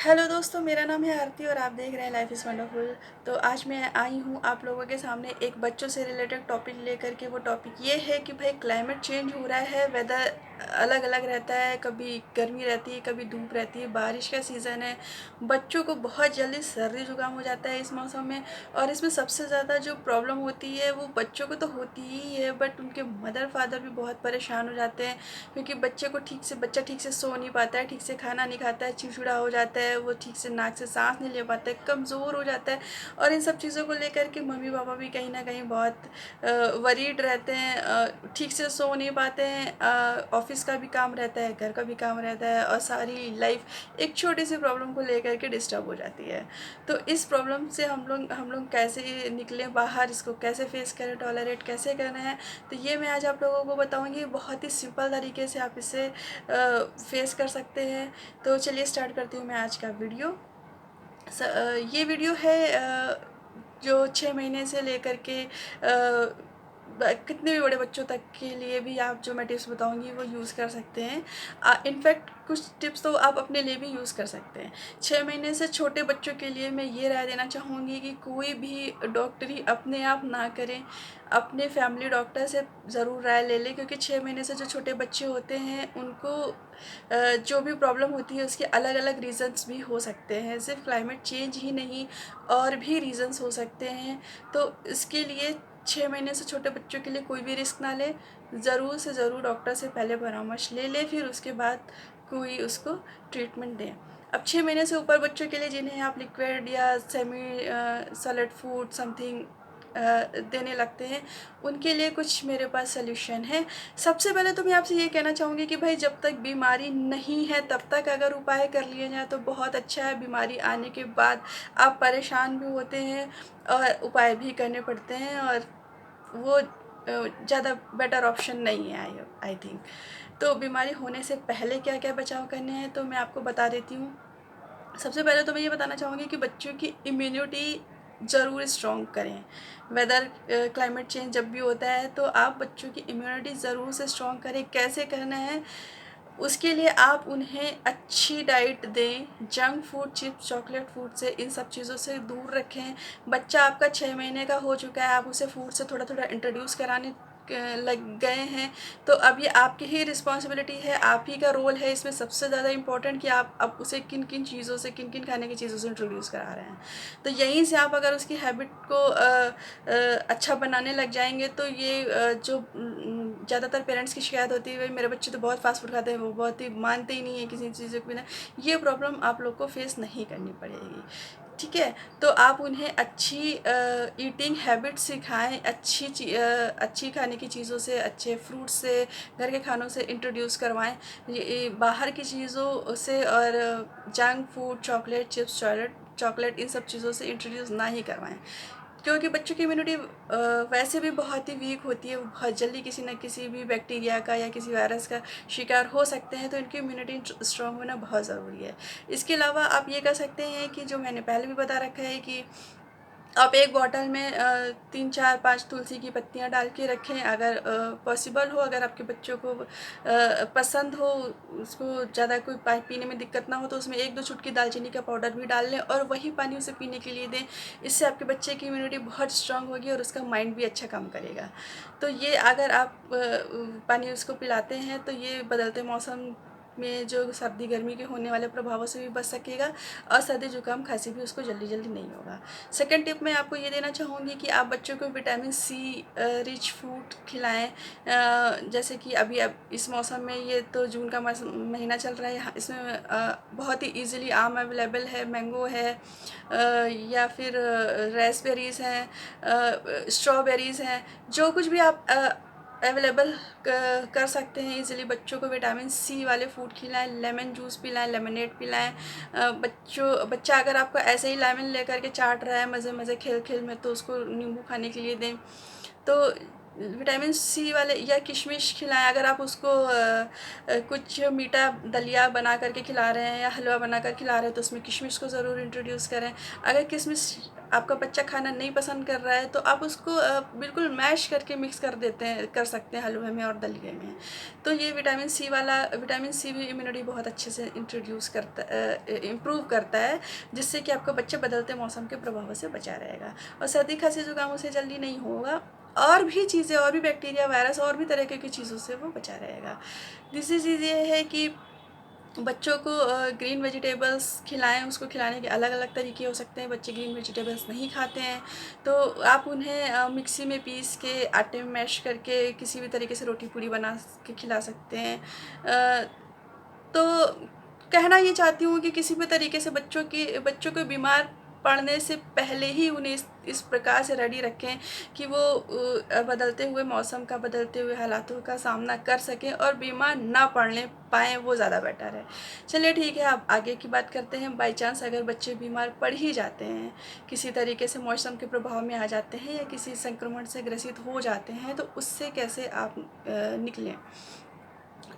Hello दोस्तों, मेरा नाम है आरती और आप देख रहे हैं लाइफ इज़ वंडरफुल। तो आज मैं आई हूँ आप लोगों के सामने एक बच्चों से रिलेटेड टॉपिक लेकर के। वो टॉपिक ये है कि भाई क्लाइमेट चेंज हो रहा है, वेदर अलग अलग रहता है, कभी गर्मी रहती है, कभी धूप रहती है, बारिश का सीज़न है। बच्चों को बहुत जल्दी सर्दी जुकाम हो जाता है इस मौसम में। और इसमें सबसे ज़्यादा जो प्रॉब्लम होती है वो बच्चों को तो होती ही है, बट उनके मदर फादर भी बहुत परेशान हो जाते हैं, क्योंकि बच्चा ठीक से सो नहीं पाता है, ठीक से खाना नहीं खाता है, चिड़चिड़ा हो जाता है, वो ठीक से नाक से सांस नहीं ले पाता है, कमज़ोर हो जाता है। और इन सब चीज़ों को लेकर के मम्मी पापा भी कहीं ना कहीं बहुत वरीड रहते हैं, ठीक से सो नहीं पाते हैं। ऑफिस का भी काम रहता है, घर का भी काम रहता है, और सारी लाइफ एक छोटी सी प्रॉब्लम को लेकर के डिस्टर्ब हो जाती है। तो इस प्रॉब्लम से हम लोग कैसे निकलें बाहर, इसको कैसे फेस करें, टॉलरेट कैसे करना है, तो ये मैं आज आप लोगों को बताऊंगी। बहुत ही सिंपल तरीके से आप इसे फेस कर सकते हैं। तो चलिए स्टार्ट करती हूँ मैं आज का वीडियो। ये वीडियो है जो 6 महीने से लेकर के कितने भी बड़े बच्चों तक के लिए भी आप जो मैं टिप्स बताऊंगी वो यूज़ कर सकते हैं। इनफैक्ट कुछ टिप्स तो आप अपने लिए भी यूज़ कर सकते हैं। 6 महीने से छोटे बच्चों के लिए मैं ये राय देना चाहूँगी कि कोई भी डॉक्टरी अपने आप ना करें, अपने फैमिली डॉक्टर से ज़रूर राय ले लें, क्योंकि 6 महीने से जो छोटे बच्चे होते हैं उनको जो भी प्रॉब्लम होती है उसके अलग अलग रीज़न्स भी हो सकते हैं। सिर्फ क्लाइमेट चेंज ही नहीं, और भी रीज़न्स हो सकते हैं। तो इसके लिए 6 महीने से छोटे बच्चों के लिए कोई भी रिस्क ना ले, ज़रूर से ज़रूर डॉक्टर से पहले परामर्श ले ले, फिर उसके बाद कोई उसको ट्रीटमेंट दें। अब 6 महीने से ऊपर बच्चों के लिए जिन्हें आप लिक्विड या सेमी सॉलिड फूड समथिंग देने लगते हैं, उनके लिए कुछ मेरे पास सल्यूशन है। सबसे पहले तो मैं आपसे ये कहना चाहूँगी कि भाई जब तक बीमारी नहीं है तब तक अगर उपाय कर लिए जाए तो बहुत अच्छा है। बीमारी आने के बाद आप परेशान भी होते हैं और उपाय भी करने पड़ते हैं, और वो ज़्यादा बेटर ऑप्शन नहीं है आई थिंक। तो बीमारी होने से पहले क्या क्या बचाव करने हैं तो मैं आपको बता देती हूँ। सबसे पहले तो मैं ये बताना चाहूँगी कि बच्चों की इम्यूनिटी ज़रूर स्ट्रॉन्ग करें। वेदर क्लाइमेट चेंज जब भी होता है तो आप बच्चों की इम्यूनिटी ज़रूर से स्ट्रॉन्ग करें। कैसे करना है, उसके लिए आप उन्हें अच्छी डाइट दें। Junk food, chips, chocolate food से, इन सब चीज़ों से दूर रखें। बच्चा आपका 6 महीने का हो चुका है, आप उसे फूड से थोड़ा थोड़ा इंट्रोड्यूस कराने लग गए हैं, तो अब ये आपकी ही रिस्पॉन्सिबिलिटी है, आप ही का रोल है इसमें सबसे ज़्यादा इम्पोर्टेंट कि आप अब उसे किन किन चीज़ों से, किन किन खाने की चीज़ों से इंट्रोड्यूस करा रहे हैं। तो यहीं से आप अगर उसकी हैबिट को अच्छा बनाने लग जाएंगे तो ये जो ज़्यादातर पेरेंट्स की शिकायत होती है, भाई मेरे बच्चे तो बहुत फास्ट फूड खाते हैं, वो बहुत ही मानते ही नहीं है किसी चीज़ को बिना, ये प्रॉब्लम आप लोग को फेस नहीं करनी पड़ेगी। ठीक है, तो आप उन्हें अच्छी ईटिंग हैबिट सिखाएं, अच्छी खाने की चीज़ों से, अच्छे फ्रूट से, घर के खानों से इंट्रोड्यूस करवाएं। ये बाहर की चीज़ों से और junk food, chocolate, chips, chocolate इन सब चीज़ों से इंट्रोड्यूस ना ही करवाएं, क्योंकि बच्चों की इम्यूनिटी वैसे भी बहुत ही वीक होती है। वो बहुत जल्दी किसी न किसी भी बैक्टीरिया का या किसी वायरस का शिकार हो सकते हैं, तो इनकी इम्यूनिटी स्ट्रॉन्ग होना बहुत ज़रूरी है। इसके अलावा आप ये कर सकते हैं कि जो मैंने पहले भी बता रखा है कि आप एक बॉटल में 3 4 5 तुलसी की पत्तियां डाल के रखें। अगर पॉसिबल हो, अगर आपके बच्चों को पसंद हो, उसको ज़्यादा कोई पीने में दिक्कत ना हो, तो उसमें 1 2 चुटकी दालचीनी का पाउडर भी डाल लें और वही पानी उसे पीने के लिए दें। इससे आपके बच्चे की इम्यूनिटी बहुत स्ट्रांग होगी और उसका माइंड भी अच्छा काम करेगा। तो ये अगर आप पानी उसको पिलाते हैं तो ये बदलते मौसम में जो सर्दी गर्मी के होने वाले प्रभावों से भी बच सकेगा, और सर्दी जुकाम खांसी भी उसको जल्दी जल्दी नहीं होगा। सेकंड टिप मैं आपको ये देना चाहूँगी कि आप बच्चों को विटामिन सी रिच फूड खिलाएं। जैसे कि अभी अब इस मौसम में, ये तो जून का महीना चल रहा है, इसमें बहुत ही इजीली आम अवेलेबल है, मैंगो है, या फिर रेसबेरीज़ हैं, स्ट्रॉबेरीज़ हैं, जो कुछ भी आप अवेलेबल कर सकते हैं इजीली। बच्चों को विटामिन सी वाले फूड खिलाएं, लेमन जूस पिलाएं, लेमनेड पिलाएं। बच्चा अगर आपको ऐसे ही लेमन लेकर के चाट रहा है मज़े मज़े खेल खेल में, तो उसको नींबू खाने के लिए दें। तो विटामिन सी वाले या किशमिश खिलाएं। अगर आप उसको कुछ मीठा दलिया बना करके खिला रहे हैं या हलवा बना कर खिला रहे हैं तो उसमें किशमिश को ज़रूर इंट्रोड्यूस करें। अगर किशमिश आपका बच्चा खाना नहीं पसंद कर रहा है तो आप उसको बिल्कुल मैश करके मिक्स कर सकते हैं हलवे में और दलिए में। तो ये विटामिन सी भी इम्यूनिटी बहुत अच्छे से इम्प्रूव करता है, जिससे कि आपका बच्चा बदलते मौसम के प्रभाव से बचा रहेगा और सर्दी खांसी जुकाम उसे जल्दी नहीं होगा। और भी चीज़ें, और भी बैक्टीरिया, वायरस और भी तरह की चीज़ों से वो बचा रहेगा। दूसरी चीज़ ये है कि बच्चों को ग्रीन वेजिटेबल्स खिलाएं। उसको खिलाने के अलग अलग तरीके हो सकते हैं। बच्चे ग्रीन वेजिटेबल्स नहीं खाते हैं तो आप उन्हें मिक्सी में पीस के आटे में मैश करके किसी भी तरीके से रोटी पूड़ी बना के खिला सकते हैं। तो कहना ये चाहती हूँ कि किसी भी तरीके से बच्चों को बीमार पड़ने से पहले ही उन्हें इस प्रकार से रेडी रखें कि वो बदलते हुए मौसम का, बदलते हुए हालातों का सामना कर सकें और बीमार ना पड़ने पाएँ, वो ज़्यादा बेटर है। चलिए ठीक है, अब आगे की बात करते हैं। बाई चांस अगर बच्चे बीमार पड़ ही जाते हैं, किसी तरीके से मौसम के प्रभाव में आ जाते हैं या किसी संक्रमण से ग्रसित हो जाते हैं तो उससे कैसे आप निकलें।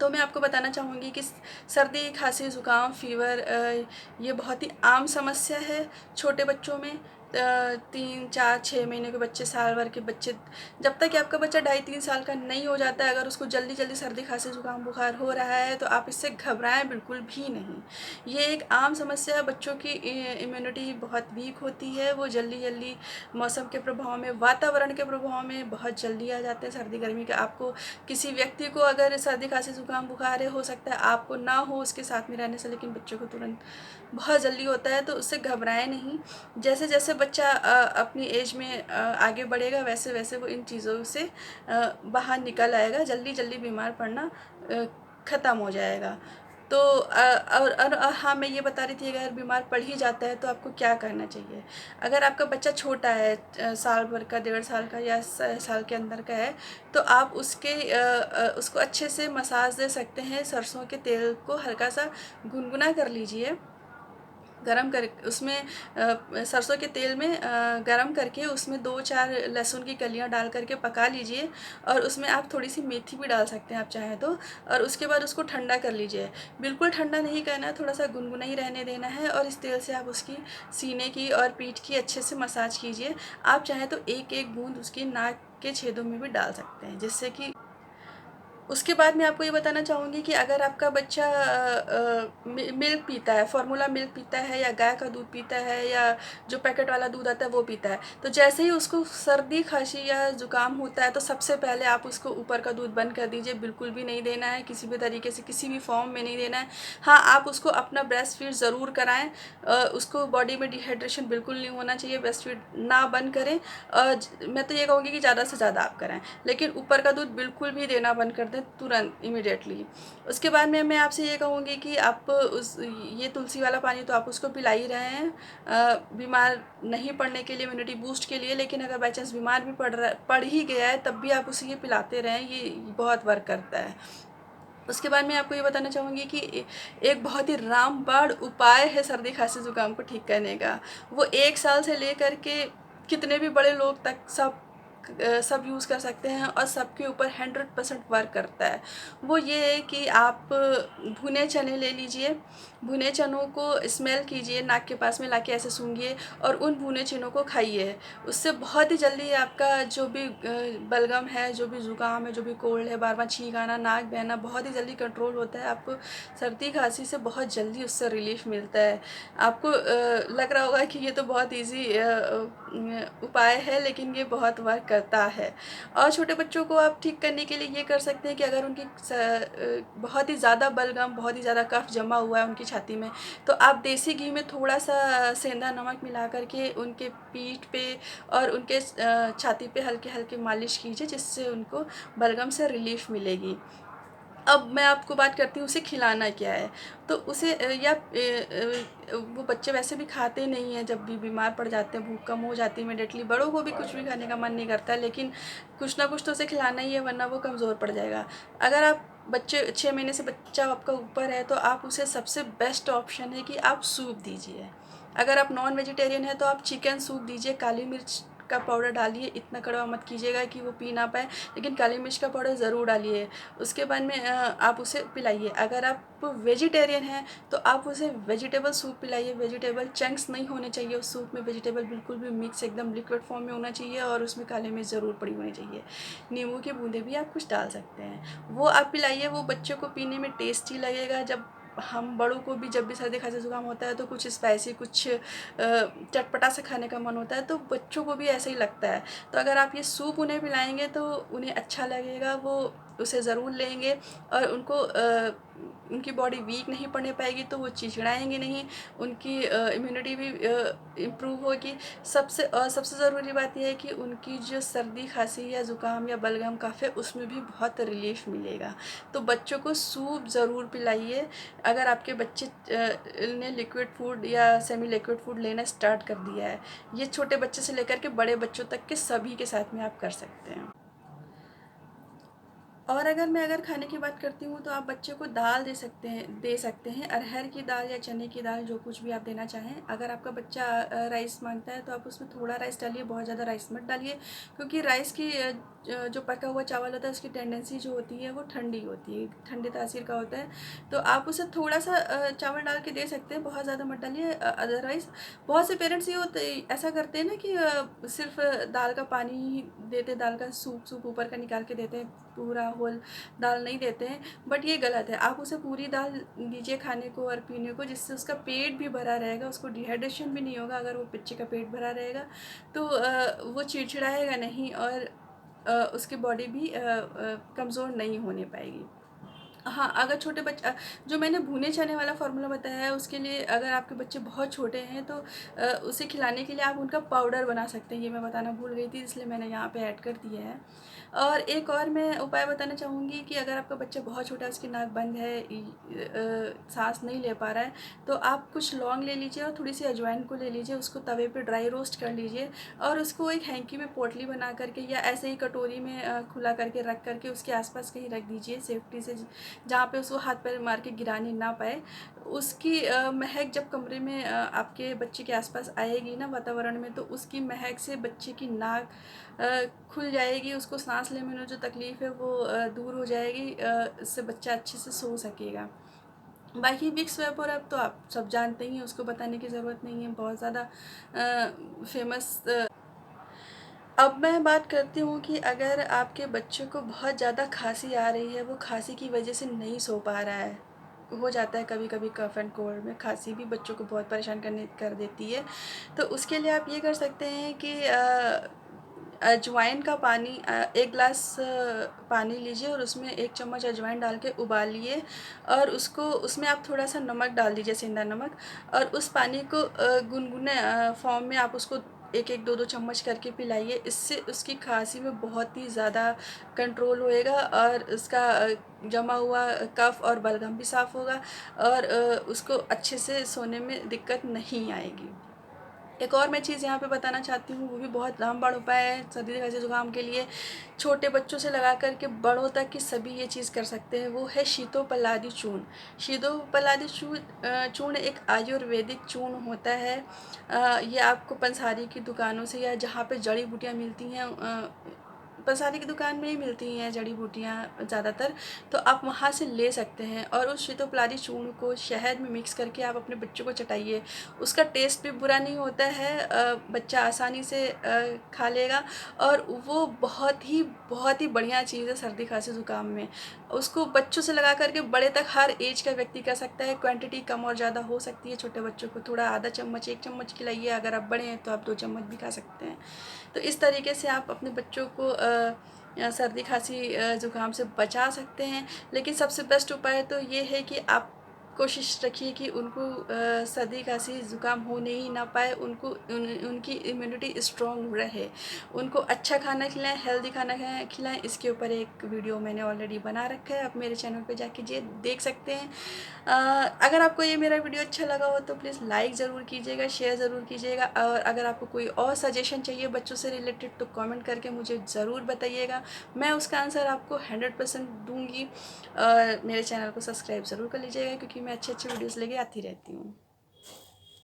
तो मैं आपको बताना चाहूँगी कि सर्दी, खांसी, ज़ुकाम, फ़ीवर ये बहुत ही आम समस्या है छोटे बच्चों में। 3, 4, 6 महीने के बच्चे, साल भर के बच्चे, जब तक कि आपका बच्चा 2.5-3 साल का नहीं हो जाता है, अगर उसको जल्दी जल्दी सर्दी, खांसी, ज़ुकाम, बुखार हो रहा है तो आप इससे घबराएं बिल्कुल भी नहीं। ये एक आम समस्या है। बच्चों की इम्यूनिटी बहुत वीक होती है, वो जल्दी जल्दी मौसम के प्रभाव में, वातावरण के प्रभाव में बहुत जल्दी आ जाते हैं। सर्दी गर्मी का आपको, किसी व्यक्ति को अगर सर्दी, खांसी, ज़ुकाम, बुखार हो सकता है, आपको ना हो उसके साथ में रहने से, लेकिन बच्चों को तुरंत बहुत जल्दी होता है। तो उससे घबराएं नहीं। जैसे जैसे बच्चा अपनी एज में आगे बढ़ेगा वैसे वैसे वो इन चीज़ों से बाहर निकल आएगा, जल्दी जल्दी बीमार पड़ना ख़त्म हो जाएगा। तो हाँ, मैं ये बता रही थी, अगर बीमार पड़ ही जाता है तो आपको क्या करना चाहिए। अगर आपका बच्चा छोटा है, साल भर का, 1.5 साल का या साल के अंदर का है, तो आप उसको अच्छे से मसाज दे सकते हैं। सरसों के तेल को हल्का सा गुनगुना कर लीजिए, गरम कर उसमें सरसों के तेल में गरम करके उसमें 2-4 लहसुन की कलियां डाल करके पका लीजिए और उसमें आप थोड़ी सी मेथी भी डाल सकते हैं आप चाहें तो। और उसके बाद उसको ठंडा कर लीजिए। बिल्कुल ठंडा नहीं करना है, थोड़ा सा गुनगुना ही रहने देना है और इस तेल से आप उसकी सीने की और पीठ की अच्छे से मसाज कीजिए। आप चाहें तो एक एक बूंद उसकी नाक के छेदों में भी डाल सकते हैं, जिससे कि उसके बाद मैं आपको ये बताना चाहूँगी कि अगर आपका बच्चा मिल्क पीता है, फार्मूला मिल्क पीता है या गाय का दूध पीता है या जो पैकेट वाला दूध आता है वो पीता है, तो जैसे ही उसको सर्दी, खांसी या ज़ुकाम होता है तो सबसे पहले आप उसको ऊपर का दूध बंद कर दीजिए। बिल्कुल भी नहीं देना है, किसी भी तरीके से, किसी भी फॉर्म में नहीं देना है। हाँ, आप उसको अपना ब्रेस्ट फीड ज़रूर कराएँ। उसको बॉडी में डिहाइड्रेशन बिल्कुल नहीं होना चाहिए, ब्रेस्ट फीड ना बंद करें। मैं तो ये कहूँगी कि ज़्यादा से ज़्यादा आप कराएँ, लेकिन ऊपर का दूध बिल्कुल भी देना बंद कर दें तुरंत, इमीडिएटली। उसके बाद में मैं आपसे ये कहूँगी कि आप ये तुलसी वाला पानी तो आप उसको पिला ही रहे हैं बीमार नहीं पड़ने के लिए, इम्यूनिटी बूस्ट के लिए। लेकिन अगर बाई चांस बीमार भी पड़ ही गया है तब भी आप उसे ये पिलाते रहें, ये बहुत वर्क करता है। उसके बाद मैं आपको ये बताना चाहूँगी कि एक बहुत ही रामबाण उपाय है सर्दी, खांसी, ज़ुकाम को ठीक करने का। वो 1 साल से लेकर के कितने भी बड़े लोग तक सब यूज़ कर सकते हैं और सबके ऊपर 100% वर्क करता है। वो ये है कि आप भुने चने ले लीजिए, भुने चनों को स्मेल कीजिए, नाक के पास में लाके ऐसे सूंघिए और उन भुने चनों को खाइए। उससे बहुत ही जल्दी आपका जो भी बलगम है, जो भी ज़ुकाम है, जो भी कोल्ड है, बार बार छींक आना, नाक बहना, बहुत ही जल्दी कंट्रोल होता है। आपको सर्दी खांसी से बहुत जल्दी उससे रिलीफ मिलता है। आपको लग रहा होगा कि ये तो बहुत ईजी उपाय है, लेकिन ये बहुत वर्क करता है। और छोटे बच्चों को आप ठीक करने के लिए ये कर सकते हैं कि अगर उनकी बहुत ही ज़्यादा बलगम, बहुत ही ज़्यादा कफ जमा हुआ है उनकी छाती में, तो आप देसी घी में थोड़ा सा सेंधा नमक मिला करके उनके पीठ पे और उनके छाती पे हल्के हल्के मालिश कीजिए, जिससे उनको बलगम से रिलीफ मिलेगी। अब मैं आपको बात करती हूँ उसे खिलाना क्या है। तो उसे वो बच्चे वैसे भी खाते नहीं हैं, जब भी बीमार पड़ जाते हैं, भूख कम हो जाती है इमीडिएटली। बड़ों को भी कुछ भी खाने का मन नहीं करता, लेकिन कुछ ना कुछ तो उसे खिलाना ही है, वरना वो कमज़ोर पड़ जाएगा। अगर आप बच्चे 6 महीने से बच्चा आपका ऊपर है तो आप उसे सबसे बेस्ट ऑप्शन है कि आप सूप दीजिए। अगर आप नॉन वेजिटेरियन है तो आप चिकन सूप दीजिए, काली मिर्च का पाउडर डालिए, इतना कड़वा मत कीजिएगा कि वो पी ना पाए, लेकिन काली मिर्च का पाउडर ज़रूर डालिए। उसके बाद में आप उसे पिलाइए। अगर आप वेजिटेरियन हैं तो आप उसे वेजिटेबल सूप पिलाइए। वेजिटेबल चंक्स नहीं होने चाहिए उस सूप में, वेजिटेबल बिल्कुल भी मिक्स एकदम लिक्विड फॉर्म में होना चाहिए, और उसमें काली मिर्च ज़रूर पड़ी होनी चाहिए। नींबू की बूंदें भी आप कुछ डाल सकते हैं, वो आप पिलाइए। वो बच्चों को पीने में टेस्टी लगेगा। जब हम बड़ों को भी जब भी सर्दी खांसी ज़ुकाम होता है तो कुछ स्पाइसी, कुछ चटपटा सा खाने का मन होता है, तो बच्चों को भी ऐसा ही लगता है। तो अगर आप ये सूप उन्हें पिलाएंगे तो उन्हें अच्छा लगेगा, वो उसे ज़रूर लेंगे, और उनको उनकी बॉडी वीक नहीं पड़ने पाएगी, तो वो चिड़चिड़ाएंगे नहीं, उनकी इम्यूनिटी भी इम्प्रूव होगी। सबसे ज़रूरी बात यह है कि उनकी जो सर्दी खांसी या ज़ुकाम या बलगम कफ है उसमें भी बहुत रिलीफ मिलेगा। तो बच्चों को सूप ज़रूर पिलाइए। अगर आपके बच्चे ने लिक्विड फूड या सेमी लिक्विड फूड लेना स्टार्ट कर दिया है, ये छोटे बच्चे से लेकर के बड़े बच्चों तक के सभी के साथ में आप कर सकते हैं। और अगर खाने की बात करती हूँ तो आप बच्चे को दाल दे सकते हैं अरहर की दाल या चने की दाल, जो कुछ भी आप देना चाहें। अगर आपका बच्चा राइस मांगता है तो आप उसमें थोड़ा राइस डालिए, बहुत ज़्यादा राइस मत डालिए, क्योंकि राइस की जो पका हुआ चावल होता है उसकी टेंडेंसी जो होती है वो ठंडी होती है, ठंडी तासीर का होता है। तो आप उसे थोड़ा सा चावल डाल के दे सकते हैं, बहुत ज़्यादा मत डालिए। अदरवाइज़ बहुत से पेरेंट्स ये होते ऐसा करते हैं ना कि सिर्फ दाल का पानी ही देते, दाल का सूप ऊपर का निकाल के देते हैं, पूरा होल दाल नहीं देते हैं। बट ये गलत है, आप उसे पूरी दाल दीजिए खाने को और पीने को, जिससे उसका पेट भी भरा रहेगा, उसको डिहाइड्रेशन भी नहीं होगा। अगर वो बच्चे का पेट भरा रहेगा तो वो चिड़चिड़ाएगा नहीं, और उसकी बॉडी भी कमज़ोर नहीं होने पाएगी। हाँ, अगर छोटे बच्चे जो मैंने भुने चने वाला फ़ॉर्मूला बताया है, उसके लिए अगर आपके बच्चे बहुत छोटे हैं तो उसे खिलाने के लिए आप उनका पाउडर बना सकते हैं। ये मैं बताना भूल गई थी, इसलिए मैंने यहाँ पे ऐड कर दिया है। और एक और मैं उपाय बताना चाहूँगी कि अगर आपका बच्चा बहुत छोटा है, उसकी नाक बंद है, साँस नहीं ले पा रहा है, तो आप कुछ लौंग ले लीजिए और थोड़ी सी अजवाइन को ले लीजिए, उसको तवे पे ड्राई रोस्ट कर लीजिए, और उसको एक हैंकी में पोटली बना करके या ऐसे ही कटोरी में खुला करके रख करके उसके आसपास कहीं रख दीजिए सेफ्टी से, जहाँ पे उसको हाथ पैर मार के गिराने ना पाए। उसकी महक जब कमरे में आपके बच्चे के आसपास आएगी ना वातावरण में, तो उसकी महक से बच्चे की नाक खुल जाएगी, उसको सांस लेने में जो तकलीफ़ है वो दूर हो जाएगी, इससे बच्चा अच्छे से सो सकेगा। बाकी विक्स वेपोर अब तो आप सब जानते ही हैं, उसको बताने की ज़रूरत नहीं है, बहुत ज़्यादा फेमस। अब मैं बात करती हूँ कि अगर आपके बच्चे को बहुत ज़्यादा खांसी आ रही है, वो खांसी की वजह से नहीं सो पा रहा है, हो जाता है कभी कभी कफ एंड कोल्ड में खांसी भी बच्चों को बहुत परेशान कर देती है। तो उसके लिए आप ये कर सकते हैं कि अजवाइन का पानी, 1 गिलास पानी लीजिए और उसमें 1 चम्मच अजवाइन डाल के उबालिए, और उसको उसमें आप थोड़ा सा नमक डाल दीजिए, सेंधा नमक, और उस पानी को गुनगुने फॉर्म में आप उसको एक एक दो दो चम्मच करके पिलाइए। इससे उसकी खांसी में बहुत ही ज़्यादा कंट्रोल होएगा, और उसका जमा हुआ कफ और बलगम भी साफ़ होगा, और उसको अच्छे से सोने में दिक्कत नहीं आएगी। एक और मैं चीज़ यहाँ पे बताना चाहती हूँ, वो भी बहुत रामबाण उपाय है सर्दी खांसी ज़ुकाम के लिए। छोटे बच्चों से लगा कर के बड़ों तक की सभी ये चीज़ कर सकते हैं, वो है शीतोपल्लादी चूर्ण। शीतोपल्लादी चूर्ण एक आयुर्वेदिक चूर्ण होता है। ये आपको पंसारी की दुकानों से या जहाँ पे जड़ी बूटियाँ मिलती हैं, पंसारी की दुकान में ही मिलती हैं जड़ी बूटियाँ ज़्यादातर, तो आप वहाँ से ले सकते हैं। और उस शीतोपल्लादी चूर्ण को शहद में मिक्स करके आप अपने बच्चों को चटाइए। उसका टेस्ट भी बुरा नहीं होता है, बच्चा आसानी से खा लेगा, और वो बहुत ही बढ़िया चीज़ है सर्दी खांसी ज़ुकाम में। उसको बच्चों से लगा करके बड़े तक हर एज का व्यक्ति कर सकता है। क्वांटिटी कम और ज़्यादा हो सकती है, छोटे बच्चों को थोड़ा आधा चम्मच 1 चम्मच खिलाइए, अगर आप बड़े हैं तो आप 2 चम्मच भी खा सकते हैं। तो इस तरीके से आप अपने बच्चों को सर्दी खांसी ज़ुकाम से बचा सकते हैं। लेकिन सबसे बेस्ट उपाय तो ये है कि आप कोशिश रखिए कि उनको सर्दी खांसी ज़ुकाम होने ही ना पाए, उनकी इम्यूनिटी स्ट्रॉन्ग रहे। उनको अच्छा खाना खिलाएं, हेल्दी खाना खिलाएं। इसके ऊपर एक वीडियो मैंने ऑलरेडी बना रखा है, आप मेरे चैनल पे जाके ये देख सकते हैं। अगर आपको ये मेरा वीडियो अच्छा लगा हो तो प्लीज़ लाइक ज़रूर कीजिएगा, शेयर ज़रूर कीजिएगा, और अगर आपको कोई और सजेशन चाहिए बच्चों से रिलेटेड तो कमेंट करके मुझे ज़रूर बताइएगा, मैं उसका आंसर आपको 100% दूँगी। और मेरे चैनल को सब्सक्राइब ज़रूर कर लीजिएगा, क्योंकि मैं अच्छे वीडियोज़ लेके आती रहती हूँ।